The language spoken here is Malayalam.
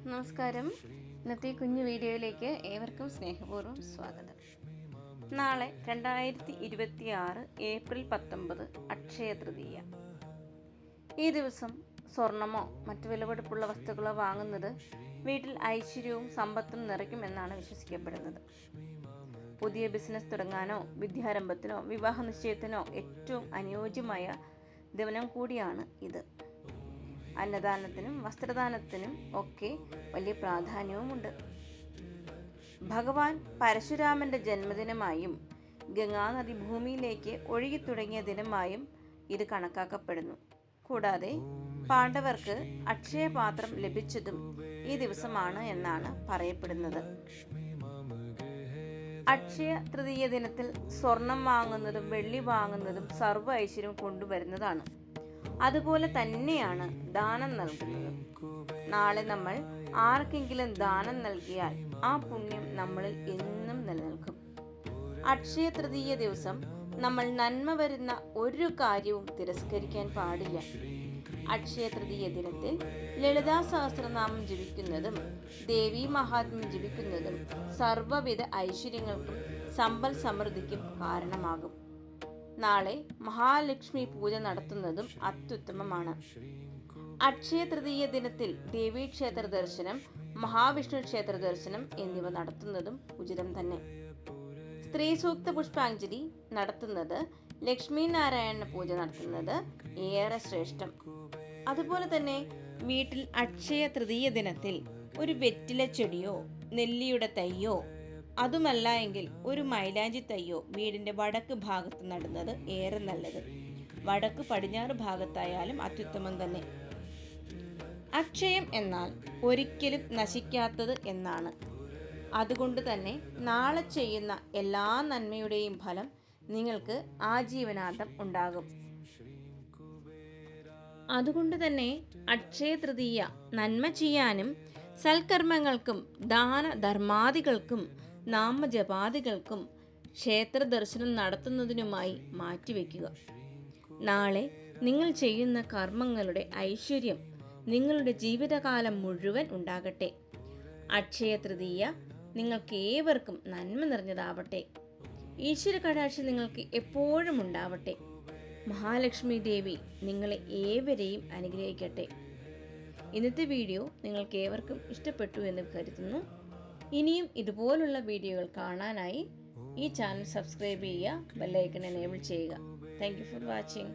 നമസ്കാരം. ഇന്നത്തെ കുഞ്ഞു വീഡിയോയിലേക്ക് ഏവർക്കും സ്നേഹപൂർവ്വം സ്വാഗതം. നാളെ 2026 ഏപ്രിൽ 19 അക്ഷയ തൃതീയ. ഈ ദിവസം സ്വർണമോ മറ്റു വിലപിടിപ്പുള്ള വസ്തുക്കളോ വാങ്ങുന്നത് വീട്ടിൽ ഐശ്വര്യവും സമ്പത്തും നിറയ്ക്കുമെന്നാണ് വിശ്വസിക്കപ്പെടുന്നത്. പുതിയ ബിസിനസ് തുടങ്ങാനോ വിദ്യാരംഭത്തിനോ വിവാഹ നിശ്ചയത്തിനോ ഏറ്റവും അനുയോജ്യമായ ദിനം കൂടിയാണ് ഇത്. അന്നദാനത്തിനും വസ്ത്രദാനത്തിനും ഒക്കെ വലിയ പ്രാധാന്യവുമുണ്ട്. ഭഗവാൻ പരശുരാമന്റെ ജന്മദിനമായും ഗംഗാനദി ഭൂമിയിലേക്ക് ഒഴുകി തുടങ്ങിയ ദിനമായും ഇത് കണക്കാക്കപ്പെടുന്നു. കൂടാതെ പാണ്ഡവർക്ക് അക്ഷയപാത്രം ലഭിച്ചതും ഈ ദിവസമാണ് എന്നാണ് പറയപ്പെടുന്നത്. അക്ഷയ തൃതീയ ദിനത്തിൽ സ്വർണം വാങ്ങുന്നതും വെള്ളി വാങ്ങുന്നതും സർവ്വ ഐശ്വര്യം കൊണ്ടുവരുന്നതാണ്. അതുപോലെ തന്നെയാണ് ദാനം നൽകുന്നത്. നാളെ നമ്മൾ ആർക്കെങ്കിലും ദാനം നൽകിയാൽ ആ പുണ്യം നമ്മളിൽ എന്നും നിലനിൽക്കും. അക്ഷയ തൃതീയ ദിവസം നമ്മൾ നന്മ വരുന്ന ഒരു കാര്യവും തിരസ്കരിക്കാൻ പാടില്ല. അക്ഷയ തൃതീയ ദിനത്തിൽ ലളിതാ സഹസ്രനാമം ജപിക്കുന്നതും ദേവീ മഹാത്മ്യം ജപിക്കുന്നതും സർവ്വവിധ ഐശ്വര്യങ്ങൾക്കും സമ്പൽ സമൃദ്ധിക്കും കാരണമാകും. നാളെ മഹാലക്ഷ്മി പൂജ നടത്തുന്നതും അത്യുത്തമമാണ്. അക്ഷയ തൃതീയ ദിനത്തിൽ ദേവീക്ഷേത്ര ദർശനം, മഹാവിഷ്ണു ക്ഷേത്ര ദർശനം എന്നിവ നടത്തുന്നതും ഉചിതം തന്നെ. സ്ത്രീ സൂക്ത പുഷ്പാഞ്ജലി നടത്തുന്നത്, ലക്ഷ്മി നാരായണ പൂജ നടത്തുന്നത് ഏറെ ശ്രേഷ്ഠം. അതുപോലെ തന്നെ വീട്ടിൽ അക്ഷയ തൃതീയ ദിനത്തിൽ ഒരു വെറ്റില ചെടിയോ നെല്ലിയുടെ തൈയോ അതുമല്ല എങ്കിൽ ഒരു മൈലാഞ്ചി തൈയോ വീടിൻ്റെ വടക്ക് ഭാഗത്ത് നടുന്നത് ഏറെ നല്ലത്. വടക്ക് പടിഞ്ഞാറ് ഭാഗത്തായാലും അത്യുത്തമം തന്നെ. അക്ഷയം എന്നാൽ ഒരിക്കലും നശിക്കാത്തത് എന്നാണ്. അതുകൊണ്ട് തന്നെ നാളെ ചെയ്യുന്ന എല്ലാ നന്മയുടെയും ഫലം നിങ്ങൾക്ക് ആജീവനാന്തം ഉണ്ടാകും. അതുകൊണ്ട് തന്നെ അക്ഷയ തൃതീയ നന്മ ചെയ്യാനും സൽക്കർമ്മങ്ങൾക്കും ദാനധർമാദികൾക്കും നാമജപാദികൾക്കും ക്ഷേത്ര ദർശനം നടത്തുന്നതിനുമായി മാറ്റിവെക്കുക. നാളെ നിങ്ങൾ ചെയ്യുന്ന കർമ്മങ്ങളുടെ ഐശ്വര്യം നിങ്ങളുടെ ജീവിതകാലം മുഴുവൻ ഉണ്ടാകട്ടെ. അക്ഷയ തൃതീയ നിങ്ങൾക്ക് ഏവർക്കും നന്മ നിറഞ്ഞതാവട്ടെ. ഈശ്വര കടാക്ഷം നിങ്ങൾക്ക് എപ്പോഴും ഉണ്ടാവട്ടെ. മഹാലക്ഷ്മി ദേവി നിങ്ങളെ ഏവരെയും അനുഗ്രഹിക്കട്ടെ. ഇന്നത്തെ വീഡിയോ നിങ്ങൾക്ക് ഏവർക്കും ഇഷ്ടപ്പെട്ടു എന്ന് കരുതുന്നു. ഇനിയും ഇതുപോലുള്ള വീഡിയോകൾ കാണാനായി ഈ ചാനൽ സബ്സ്ക്രൈബ് ചെയ്യുക, ബെല്ലൈക്കൺ എനേബിൾ ചെയ്യുക. Thank you for watching.